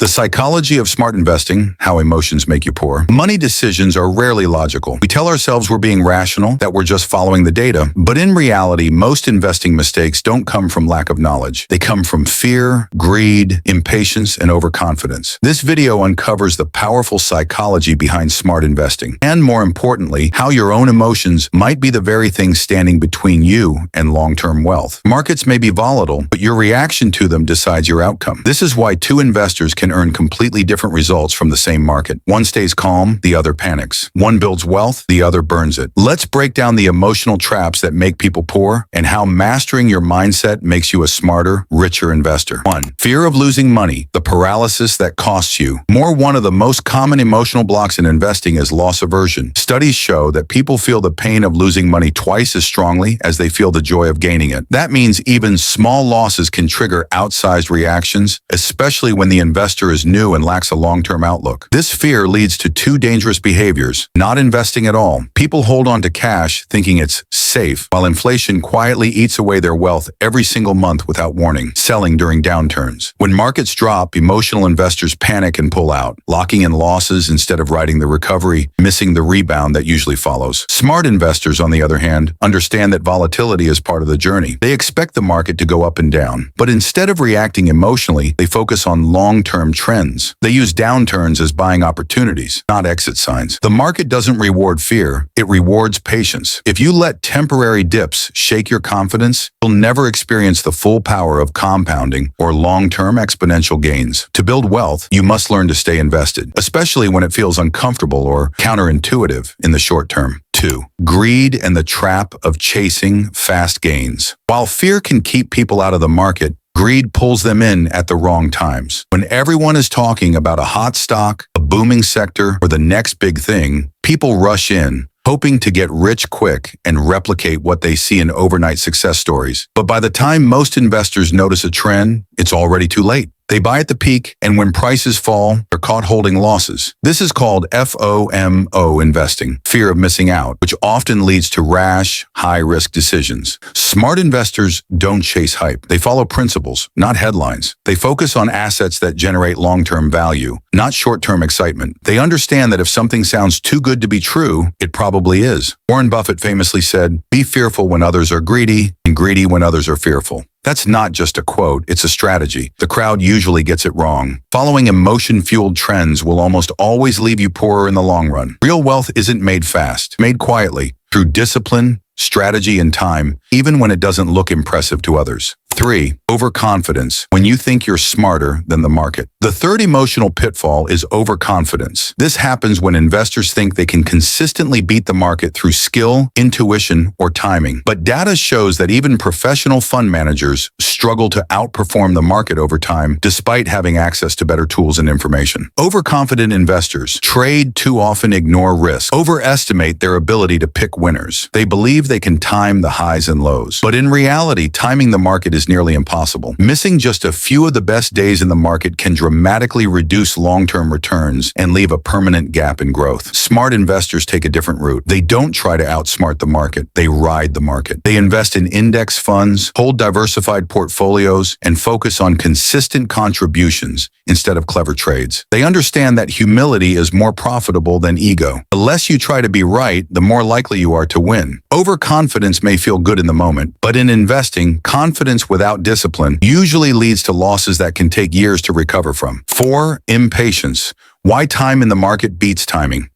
The psychology of smart investing, how emotions make you poor. Money decisions are rarely logical. We tell ourselves we're being rational, that we're just following the data. But in reality, most investing mistakes don't come from lack of knowledge. They come from fear, greed, impatience, and overconfidence. This video uncovers the powerful psychology behind smart investing. And more importantly, how your own emotions might be the very thing standing between you and long-term wealth. Markets may be volatile, but your reaction to them decides your outcome. This is why two investors can earn completely different results from the same market. One stays calm, the other panics. One builds wealth, the other burns it. Let's break down the emotional traps that make people poor and how mastering your mindset makes you a smarter, richer investor. 1. Fear of losing money, the paralysis that costs you. One of the most common emotional blocks in investing is loss aversion. Studies show that people feel the pain of losing money twice as strongly as they feel the joy of gaining it. That means even small losses can trigger outsized reactions, especially when the investor is new and lacks a long-term outlook. This fear leads to two dangerous behaviors: not investing at all. People hold on to cash thinking it's safe, while inflation quietly eats away their wealth every single month without warning, selling during downturns. When markets drop, emotional investors panic and pull out, locking in losses instead of riding the recovery, missing the rebound that usually follows. Smart investors, on the other hand, understand that volatility is part of the journey. They expect the market to go up and down, but instead of reacting emotionally, they focus on long-term trends. They use downturns as buying opportunities, not exit signs. The market doesn't reward fear, it rewards patience. If you let temporary dips shake your confidence, you'll never experience the full power of compounding or long-term exponential gains. To build wealth, you must learn to stay invested, especially when it feels uncomfortable or counterintuitive in the short term. 2. Greed and the trap of chasing fast gains. While fear can keep people out of the market, greed pulls them in at the wrong times. When everyone is talking about a hot stock, a booming sector, or the next big thing, people rush in, hoping to get rich quick and replicate what they see in overnight success stories. But by the time most investors notice a trend, it's already too late. They buy at the peak, and when prices fall, they're caught holding losses. This is called FOMO investing, fear of missing out, which often leads to rash, high-risk decisions. Smart investors don't chase hype. They follow principles, not headlines. They focus on assets that generate long-term value, not short-term excitement. They understand that if something sounds too good to be true, it probably is. Warren Buffett famously said, "Be fearful when others are greedy, and greedy when others are fearful." That's not just a quote, it's a strategy. The crowd usually gets it wrong. Following emotion-fueled trends will almost always leave you poorer in the long run. Real wealth isn't made fast, made quietly, through discipline, strategy, and time, even when it doesn't look impressive to others. 3. Overconfidence, when you think you're smarter than the market. The third emotional pitfall is overconfidence. This happens when investors think they can consistently beat the market through skill, intuition, or timing. But data shows that even professional fund managers struggle to outperform the market over time despite having access to better tools and information. Overconfident investors trade too often, ignore risk, overestimate their ability to pick winners. They believe they can time the highs and lows. But in reality, timing the market is nearly impossible. Missing just a few of the best days in the market can dramatically reduce long-term returns and leave a permanent gap in growth. Smart investors take a different route. They don't try to outsmart the market. They ride the market. They invest in index funds, hold diversified portfolios, and focus on consistent contributions instead of clever trades. They understand that humility is more profitable than ego. The less you try to be right, the more likely you are to win. Overconfidence may feel good in the moment, but in investing, confidence without discipline usually leads to losses that can take years to recover from. 4. Impatience. Why time in the market beats timing.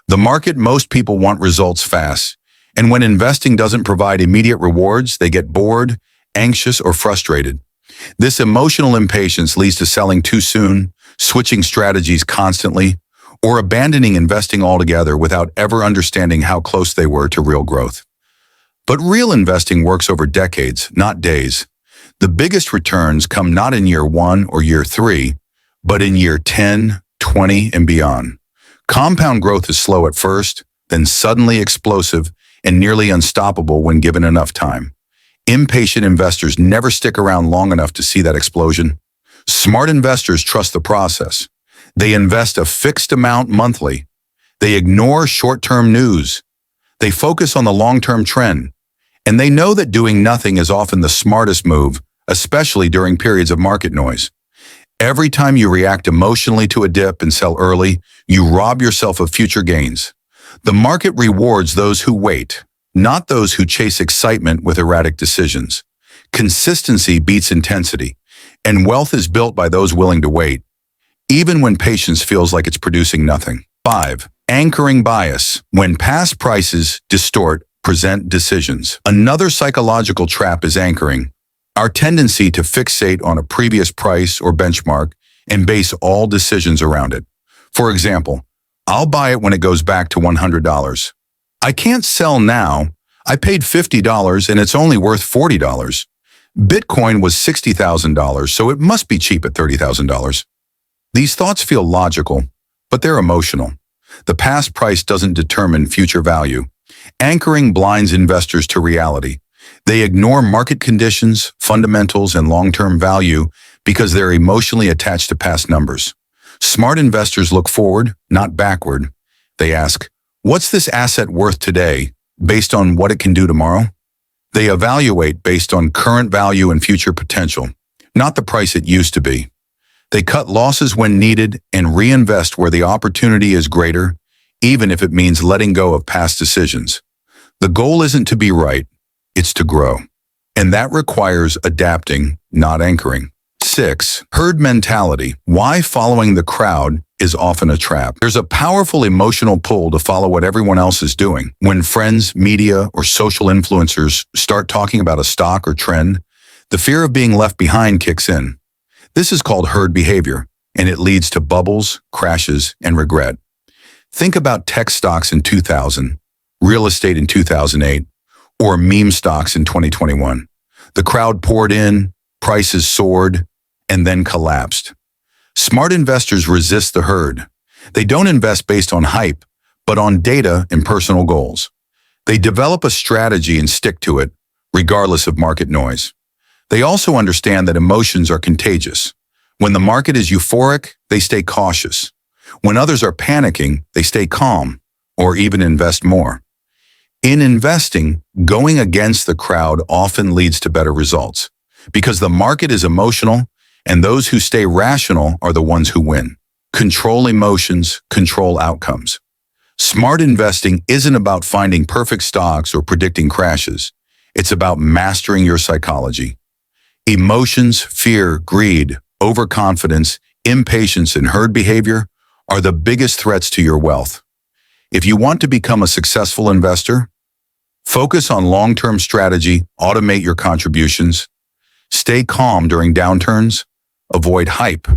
The market, most people want results fast, and when investing doesn't provide immediate rewards, they get bored, anxious, or frustrated. This emotional impatience leads to selling too soon, switching strategies constantly, or abandoning investing altogether without ever understanding how close they were to real growth. But real investing works over decades, not days. The biggest returns come not in year 1 or year 3, but in year 10, 20, and beyond. Compound growth is slow at first, then suddenly explosive and nearly unstoppable when given enough time. Impatient investors never stick around long enough to see that explosion. Smart investors trust the process. They invest a fixed amount monthly. They ignore short-term news. They focus on the long-term trend. And they know that doing nothing is often the smartest move, especially during periods of market noise. Every time you react emotionally to a dip and sell early, you rob yourself of future gains. The market rewards those who wait, not those who chase excitement with erratic decisions. Consistency beats intensity, and wealth is built by those willing to wait, even when patience feels like it's producing nothing. 5. Anchoring bias. When past prices distort present decisions. Another psychological trap is anchoring. Our tendency to fixate on a previous price or benchmark and base all decisions around it. For example, I'll buy it when it goes back to $100. I can't sell now. I paid $50 and it's only worth $40. Bitcoin was $60,000, so it must be cheap at $30,000. These thoughts feel logical, but they're emotional. The past price doesn't determine future value. Anchoring blinds investors to reality. They ignore market conditions, fundamentals, and long-term value because they're emotionally attached to past numbers. Smart investors look forward, not backward. They ask, what's this asset worth today based on what it can do tomorrow? They evaluate based on current value and future potential, not the price it used to be. They cut losses when needed and reinvest where the opportunity is greater, even if it means letting go of past decisions. The goal isn't to be right, it's to grow. And that requires adapting, not anchoring. 6. Herd mentality. Why following the crowd is often a trap. There's a powerful emotional pull to follow what everyone else is doing. When friends, media, or social influencers start talking about a stock or trend, the fear of being left behind kicks in. This is called herd behavior, and it leads to bubbles, crashes, and regret. Think about tech stocks in 2000, real estate in 2008, or meme stocks in 2021. The crowd poured in, prices soared, and then collapsed. Smart investors resist the herd. They don't invest based on hype, but on data and personal goals. They develop a strategy and stick to it, regardless of market noise. They also understand that emotions are contagious. When the market is euphoric, they stay cautious. When others are panicking, they stay calm, or even invest more. In investing, going against the crowd often leads to better results, because the market is emotional, and those who stay rational are the ones who win. Control emotions, control outcomes. Smart investing isn't about finding perfect stocks or predicting crashes. It's about mastering your psychology. Emotions, fear, greed, overconfidence, impatience, and herd behavior are the biggest threats to your wealth. If you want to become a successful investor, focus on long-term strategy, automate your contributions, stay calm during downturns, avoid hype.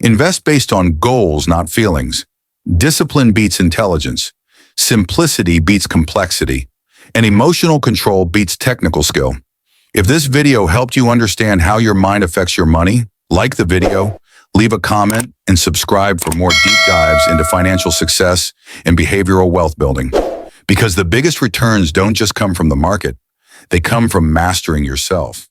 Invest based on goals, not feelings. Discipline beats intelligence. Simplicity beats complexity. And emotional control beats technical skill. If this video helped you understand how your mind affects your money, like the video, leave a comment, and subscribe for more deep dives into financial success and behavioral wealth building. Because the biggest returns don't just come from the market, they come from mastering yourself.